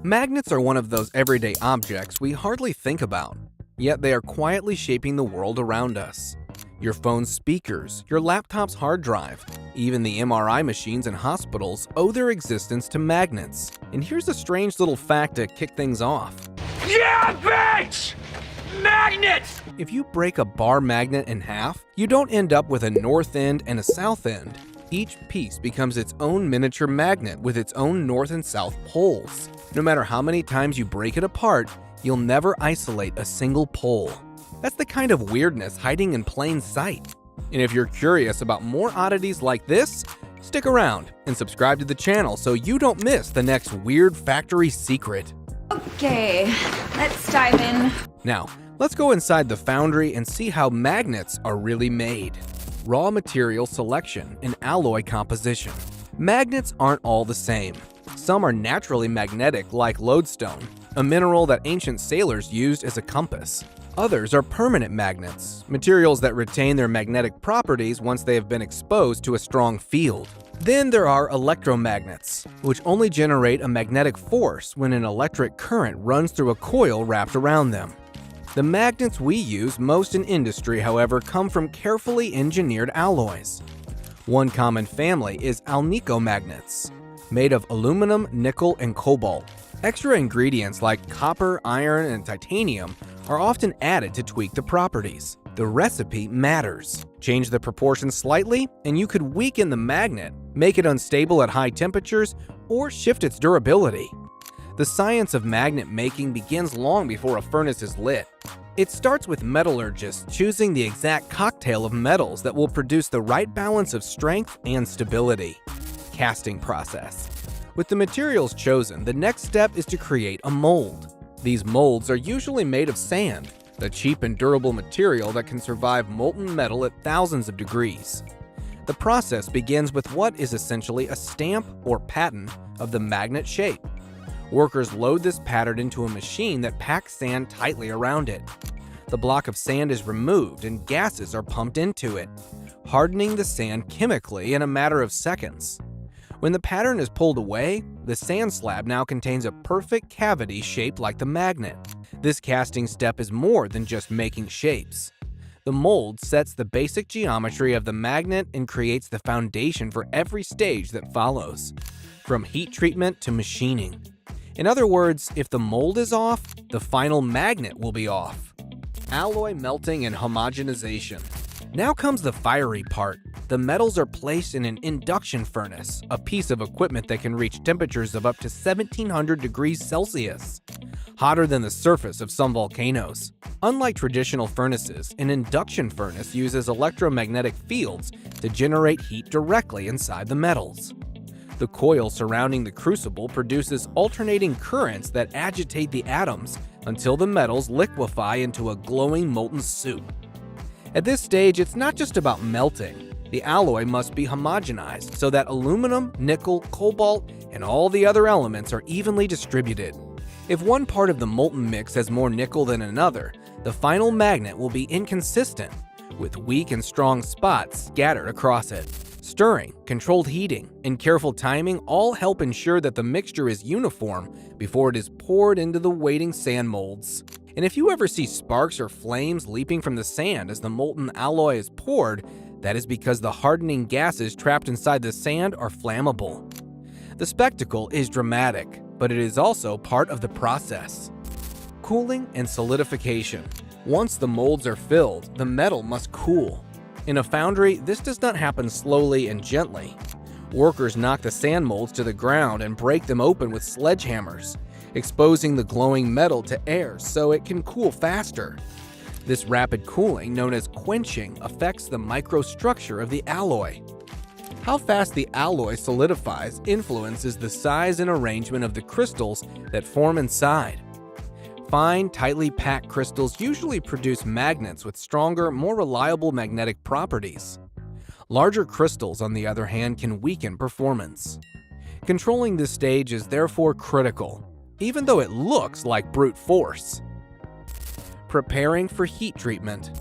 Magnets are one of those everyday objects we hardly think about, yet they are quietly shaping the world around us. Your phone's speakers, your laptop's hard drive, even the MRI machines in hospitals owe their existence to magnets. And here's a strange little fact to kick things off. Yeah, bitch! Magnets! If you break a bar magnet in half, you don't end up with a north end and a south end. Each piece becomes its own miniature magnet with its own north and south poles. No matter how many times you break it apart, you'll never isolate a single pole. That's the kind of weirdness hiding in plain sight. And if you're curious about more oddities like this, stick around and subscribe to the channel so you don't miss the next weird factory secret. Okay, let's dive in. Now, let's go inside the foundry and see how magnets are really made. Raw material selection and alloy composition. Magnets aren't all the same. Some are naturally magnetic like lodestone, a mineral that ancient sailors used as a compass. Others are permanent magnets, materials that retain their magnetic properties once they have been exposed to a strong field. Then there are electromagnets, which only generate a magnetic force when an electric current runs through a coil wrapped around them. The magnets we use most in industry, however, come from carefully engineered alloys. One common family is Alnico magnets, made of aluminum, nickel, and cobalt. Extra ingredients like copper, iron, and titanium are often added to tweak the properties. The recipe matters. Change the proportions slightly, and you could weaken the magnet, make it unstable at high temperatures, or shift its durability. The science of magnet making begins long before a furnace is lit. It starts with metallurgists choosing the exact cocktail of metals that will produce the right balance of strength and stability. Casting process. With the materials chosen, the next step is to create a mold. These molds are usually made of sand, the cheap and durable material that can survive molten metal at thousands of degrees. The process begins with what is essentially a stamp or pattern of the magnet shape. Workers load this pattern into a machine that packs sand tightly around it. The block of sand is removed and gases are pumped into it, hardening the sand chemically in a matter of seconds. When the pattern is pulled away, the sand slab now contains a perfect cavity shaped like the magnet. This casting step is more than just making shapes. The mold sets the basic geometry of the magnet and creates the foundation for every stage that follows, from heat treatment to machining. In other words, if the mold is off, the final magnet will be off. Alloy melting and homogenization. Now comes the fiery part. The metals are placed in an induction furnace, a piece of equipment that can reach temperatures of up to 1700 degrees Celsius, hotter than the surface of some volcanoes. Unlike traditional furnaces, an induction furnace uses electromagnetic fields to generate heat directly inside the metals. The coil surrounding the crucible produces alternating currents that agitate the atoms until the metals liquefy into a glowing molten soup. At this stage, it's not just about melting. The alloy must be homogenized so that aluminum, nickel, cobalt, and all the other elements are evenly distributed. If one part of the molten mix has more nickel than another, the final magnet will be inconsistent, with weak and strong spots scattered across it. Stirring, controlled heating, and careful timing all help ensure that the mixture is uniform before it is poured into the waiting sand molds. And if you ever see sparks or flames leaping from the sand as the molten alloy is poured, that is because the hardening gases trapped inside the sand are flammable. The spectacle is dramatic, but it is also part of the process. Cooling and solidification. Once the molds are filled, the metal must cool. In a foundry, this does not happen slowly and gently. Workers knock the sand molds to the ground and break them open with sledgehammers, exposing the glowing metal to air so it can cool faster. This rapid cooling, known as quenching, affects the microstructure of the alloy. How fast the alloy solidifies influences the size and arrangement of the crystals that form inside. Fine, tightly packed crystals usually produce magnets with stronger, more reliable magnetic properties. Larger crystals, on the other hand, can weaken performance. Controlling this stage is therefore critical, even though it looks like brute force. Preparing for heat treatment.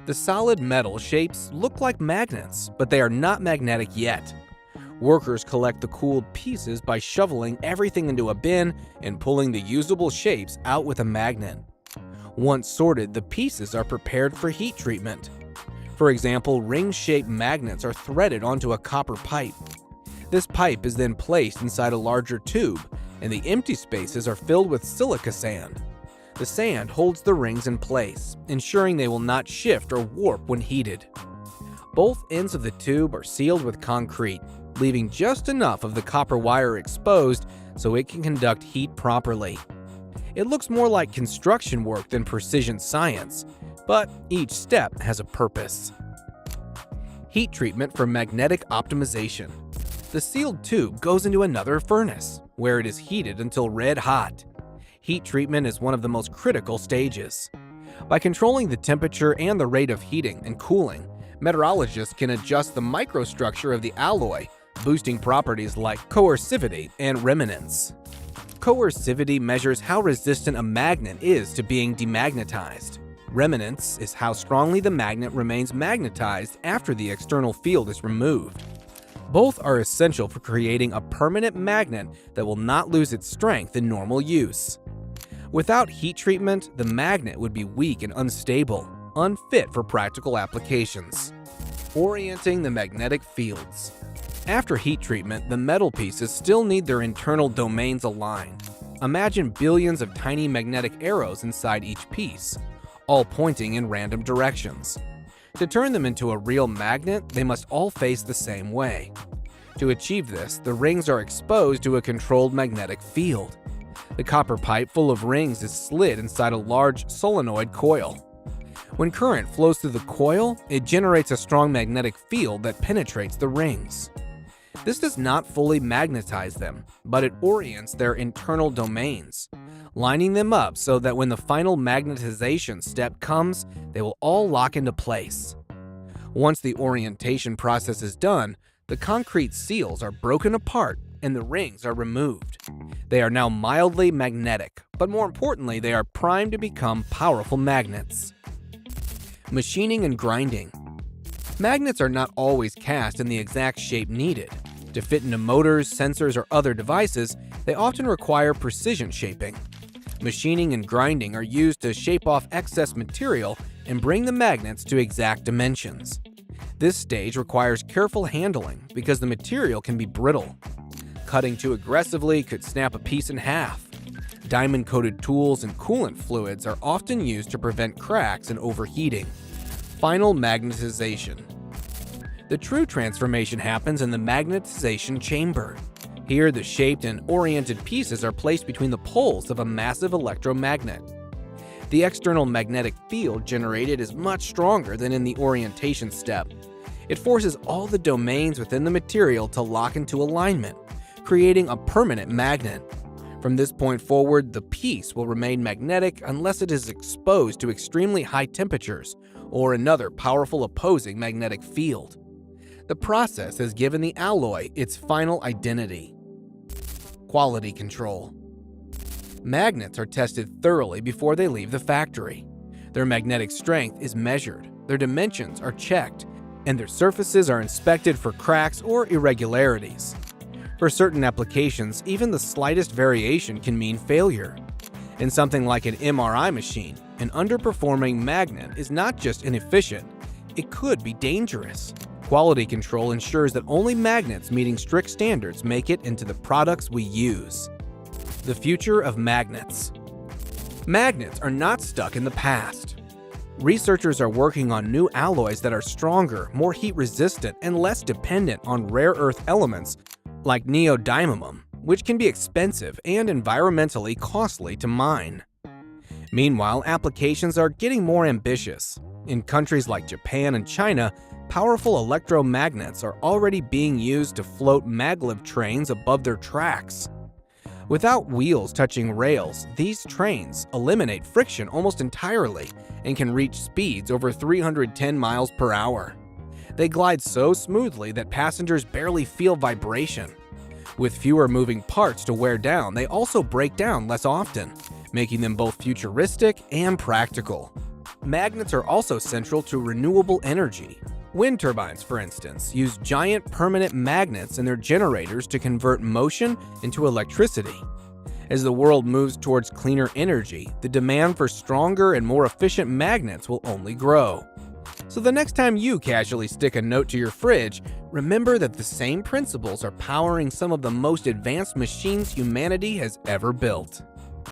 The solid metal shapes look like magnets, but they are not magnetic yet. Workers collect the cooled pieces by shoveling everything into a bin and pulling the usable shapes out with a magnet. Once sorted, the pieces are prepared for heat treatment. For example, ring-shaped magnets are threaded onto a copper pipe. This pipe is then placed inside a larger tube, and the empty spaces are filled with silica sand. The sand holds the rings in place, ensuring they will not shift or warp when heated. Both ends of the tube are sealed with concrete, leaving just enough of the copper wire exposed so it can conduct heat properly. It looks more like construction work than precision science, but each step has a purpose. Heat treatment for magnetic optimization. The sealed tube goes into another furnace, where it is heated until red hot. Heat treatment is one of the most critical stages. By controlling the temperature and the rate of heating and cooling, meteorologists can adjust the microstructure of the alloy, boosting properties like coercivity and remanence. Coercivity measures how resistant a magnet is to being demagnetized. Remanence is how strongly the magnet remains magnetized after the external field is removed. Both are essential for creating a permanent magnet that will not lose its strength in normal use. Without heat treatment, the magnet would be weak and unstable, unfit for practical applications. Orienting the magnetic fields. After heat treatment, the metal pieces still need their internal domains aligned. Imagine billions of tiny magnetic arrows inside each piece, all pointing in random directions. To turn them into a real magnet, they must all face the same way. To achieve this, the rings are exposed to a controlled magnetic field. The copper pipe full of rings is slid inside a large solenoid coil. When current flows through the coil, it generates a strong magnetic field that penetrates the rings. This does not fully magnetize them, but it orients their internal domains, lining them up so that when the final magnetization step comes, they will all lock into place. Once the orientation process is done, the concrete seals are broken apart and the rings are removed. They are now mildly magnetic, but more importantly, they are primed to become powerful magnets. Machining and grinding. Magnets are not always cast in the exact shape needed. To fit into motors, sensors, or other devices, they often require precision shaping. Machining and grinding are used to shape off excess material and bring the magnets to exact dimensions. This stage requires careful handling because the material can be brittle. Cutting too aggressively could snap a piece in half. Diamond-coated tools and coolant fluids are often used to prevent cracks and overheating. Final magnetization. The true transformation happens in the magnetization chamber. Here, the shaped and oriented pieces are placed between the poles of a massive electromagnet. The external magnetic field generated is much stronger than in the orientation step. It forces all the domains within the material to lock into alignment, creating a permanent magnet. From this point forward, the piece will remain magnetic unless it is exposed to extremely high temperatures or another powerful opposing magnetic field. The process has given the alloy its final identity. Quality control. Magnets are tested thoroughly before they leave the factory. Their magnetic strength is measured, their dimensions are checked, and their surfaces are inspected for cracks or irregularities. For certain applications, even the slightest variation can mean failure. In something like an MRI machine, an underperforming magnet is not just inefficient, it could be dangerous. Quality control ensures that only magnets meeting strict standards make it into the products we use. The future of magnets. Magnets are not stuck in the past. Researchers are working on new alloys that are stronger, more heat-resistant, and less dependent on rare earth elements like neodymium, which can be expensive and environmentally costly to mine. Meanwhile, applications are getting more ambitious. In countries like Japan and China, powerful electromagnets are already being used to float maglev trains above their tracks. Without wheels touching rails, these trains eliminate friction almost entirely and can reach speeds over 310 miles per hour. They glide so smoothly that passengers barely feel vibration. With fewer moving parts to wear down, they also break down less often, making them both futuristic and practical. Magnets are also central to renewable energy. Wind turbines, for instance, use giant permanent magnets in their generators to convert motion into electricity. As the world moves towards cleaner energy, the demand for stronger and more efficient magnets will only grow. So the next time you casually stick a note to your fridge, remember that the same principles are powering some of the most advanced machines humanity has ever built.